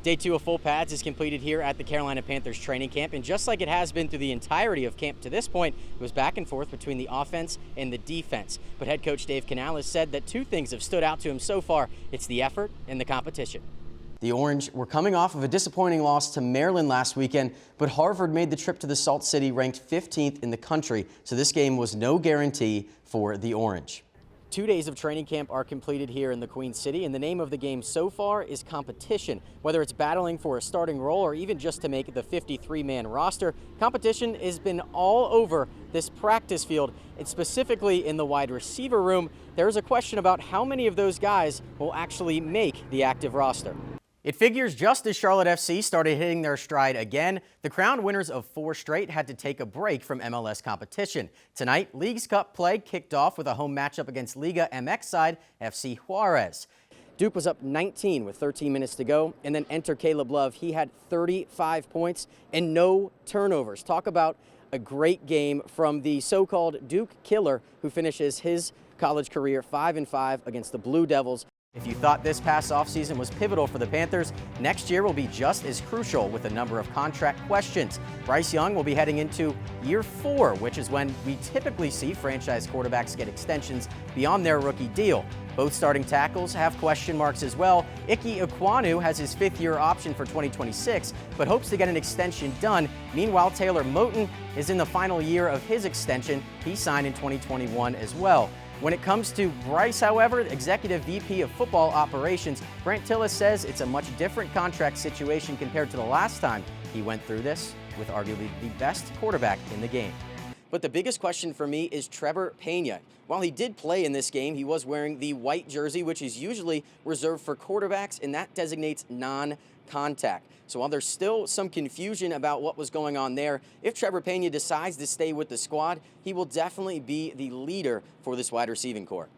Day 2 of full pads is completed here at the Carolina Panthers training camp, and just like it has been through the entirety of camp to this point, it was back and forth between the offense and the defense. But head coach Dave Canales said that two things have stood out to him so far. It's the effort and the competition. The Orange were coming off of a disappointing loss to Maryland last weekend, but Harvard made the trip to the Salt City ranked 15th in the country, so this game was no guarantee for the Orange. 2 days of training camp are completed here in the Queen City, and the name of the game so far is competition. Whether it's battling for a starting role or even just to make the 53-man roster, competition has been all over this practice field, and specifically in the wide receiver room. There's a question about how many of those guys will actually make the active roster. It figures just as Charlotte FC started hitting their stride again, the crowned winners of 4 straight had to take a break from MLS competition. Tonight, Leagues Cup play kicked off with a home matchup against Liga MX side FC Juarez. Duke was up 19 with 13 minutes to go, and then enter Caleb Love. He had 35 points and no turnovers. Talk about a great game from the so-called Duke killer, who finishes his college career 5-5 against the Blue Devils. If you thought this past offseason was pivotal for the Panthers, next year will be just as crucial with a number of contract questions. Bryce Young will be heading into year 4, which is when we typically see franchise quarterbacks get extensions beyond their rookie deal. Both starting tackles have question marks as well. Ike Ekwonu has his 5th-year option for 2026, but hopes to get an extension done. Meanwhile, Taylor Moton is in the final year of his extension. He signed in 2021 as well. When it comes to Bryce, however, Executive VP of Football Operations, Brant Tillis says it's a much different contract situation compared to the last time he went through this with arguably the best quarterback in the game. But the biggest question for me is Trevor Pena. While he did play in this game, he was wearing the white jersey, which is usually reserved for quarterbacks, and that designates non-contact. So while there's still some confusion about what was going on there, if Trevor Pena decides to stay with the squad, he will definitely be the leader for this wide receiving corps.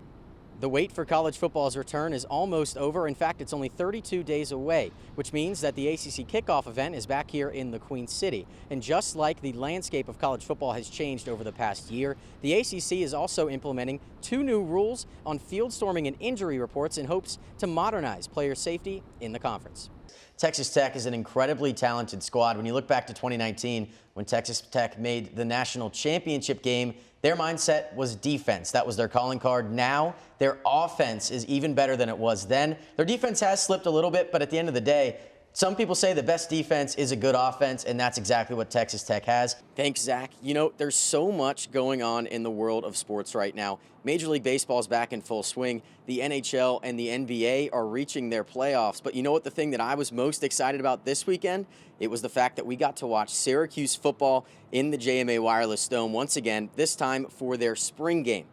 The wait for college football's return is almost over. In fact, it's only 32 days away, which means that the ACC kickoff event is back here in the Queen City. And just like the landscape of college football has changed over the past year, the ACC is also implementing 2 new rules on field storming and injury reports in hopes to modernize player safety in the conference. Texas Tech is an incredibly talented squad. When you look back to 2019, when Texas Tech made the national championship game, their mindset was defense. That was their calling card. Now, their offense is even better than it was then. Their defense has slipped a little bit, but at the end of the day, some people say the best defense is a good offense, and that's exactly what Texas Tech has. Thanks, Zach. You know, there's so much going on in the world of sports right now. Major League Baseball is back in full swing. The NHL and the NBA are reaching their playoffs. But you know what the thing that I was most excited about this weekend? It was the fact that we got to watch Syracuse football in the JMA Wireless Dome once again, this time for their spring game.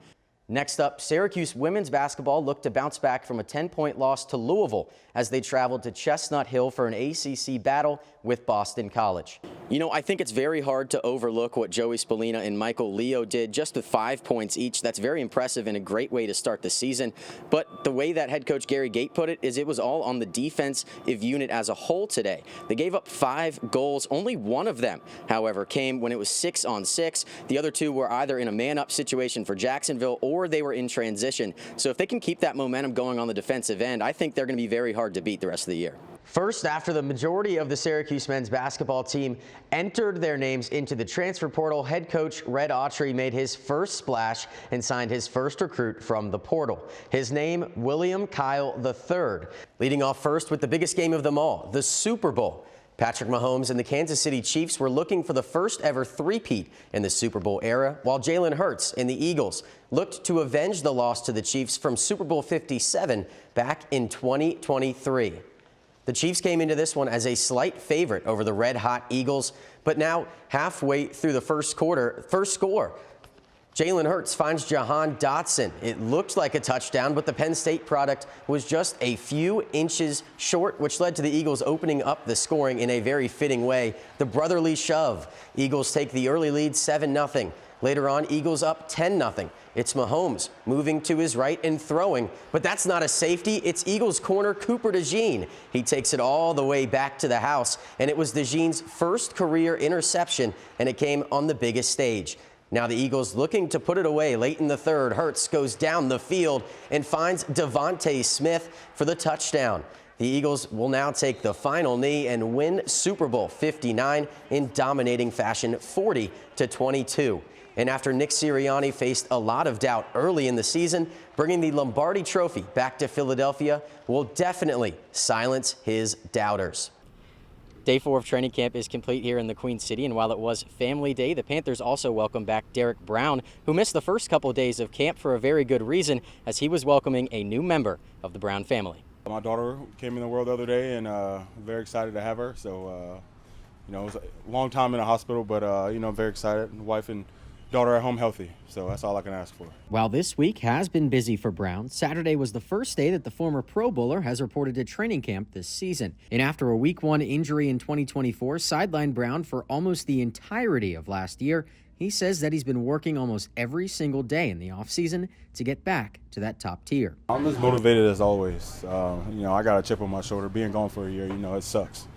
Next up, Syracuse women's basketball looked to bounce back from a 10-point loss to Louisville as they traveled to Chestnut Hill for an ACC battle with Boston College. You know, I think it's very hard to overlook what Joey Spallina and Michael Leo did just with 5 points each. That's very impressive and a great way to start the season. But the way that head coach Gary Gait put it is it was all on the defensive unit as a whole today. They gave up 5 goals. Only one of them, however, came when it was 6-on-6. The other 2 were either in a man-up situation for Jacksonville or they were in transition. So if they can keep that momentum going on the defensive end, I think they're going to be very hard to beat the rest of the year. First, after the majority of the Syracuse men's basketball team entered their names into the transfer portal, head coach Red Autry made his first splash and signed his first recruit from the portal. His name, William Kyle III. Leading off first with the biggest game of them all, the Super Bowl. Patrick Mahomes and the Kansas City Chiefs were looking for the first ever three-peat in the Super Bowl era, while Jalen Hurts and the Eagles looked to avenge the loss to the Chiefs from Super Bowl 57 back in 2023. The Chiefs came into this one as a slight favorite over the red-hot Eagles, but now halfway through the first score, Jalen Hurts finds Jahan Dotson. It looked like a touchdown, but the Penn State product was just a few inches short, which led to the Eagles opening up the scoring in a very fitting way. The brotherly shove. Eagles take the early lead 7-0. Later on, Eagles up 10-0. It's Mahomes moving to his right and throwing, but that's not a safety. It's Eagles corner Cooper DeJean. He takes it all the way back to the house, and it was DeJean's first career interception, and it came on the biggest stage. Now the Eagles looking to put it away late in the third. Hurts goes down the field and finds Devontae Smith for the touchdown. The Eagles will now take the final knee and win Super Bowl 59 in dominating fashion, 40-22. And after Nick Sirianni faced a lot of doubt early in the season, bringing the Lombardi Trophy back to Philadelphia will definitely silence his doubters. Day 4 of training camp is complete here in the Queen City, and while it was family day, the Panthers also welcomed back Derek Brown, who missed the first couple days of camp for a very good reason, as he was welcoming a new member of the Brown family. My daughter came in the world the other day, and I'm very excited to have her. So, it was a long time in the hospital, but, I'm very excited. Wife and daughter at home healthy, so that's all I can ask for. While this week has been busy for Brown, Saturday was the first day that the former Pro Bowler has reported to training camp this season. And after a Week 1 injury in 2024 sidelined Brown for almost the entirety of last year, he says that he's been working almost every single day in the offseason to get back to that top tier. I'm as motivated as always. I got a chip on my shoulder. Being gone for a year, it sucks.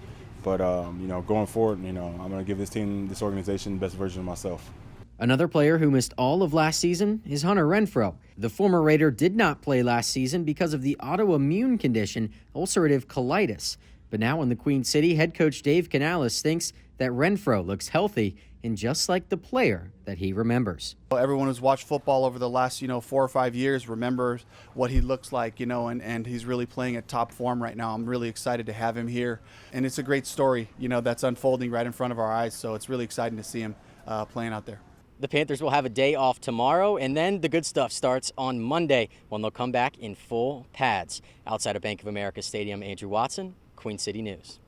But, going forward, I'm going to give this team, this organization, the best version of myself. Another player who missed all of last season is Hunter Renfrow. The former Raider did not play last season because of the autoimmune condition ulcerative colitis. But now in the Queen City, head coach Dave Canales thinks that Renfrow looks healthy and just like the player that he remembers. Everyone who's watched football over the last, 4 or 5 years remembers what he looks like, and he's really playing at top form right now. I'm really excited to have him here. And it's a great story, that's unfolding right in front of our eyes. So it's really exciting to see him playing out there. The Panthers will have a day off tomorrow, and then the good stuff starts on Monday when they'll come back in full pads. Outside of Bank of America Stadium, Andrew Watson, Queen City News.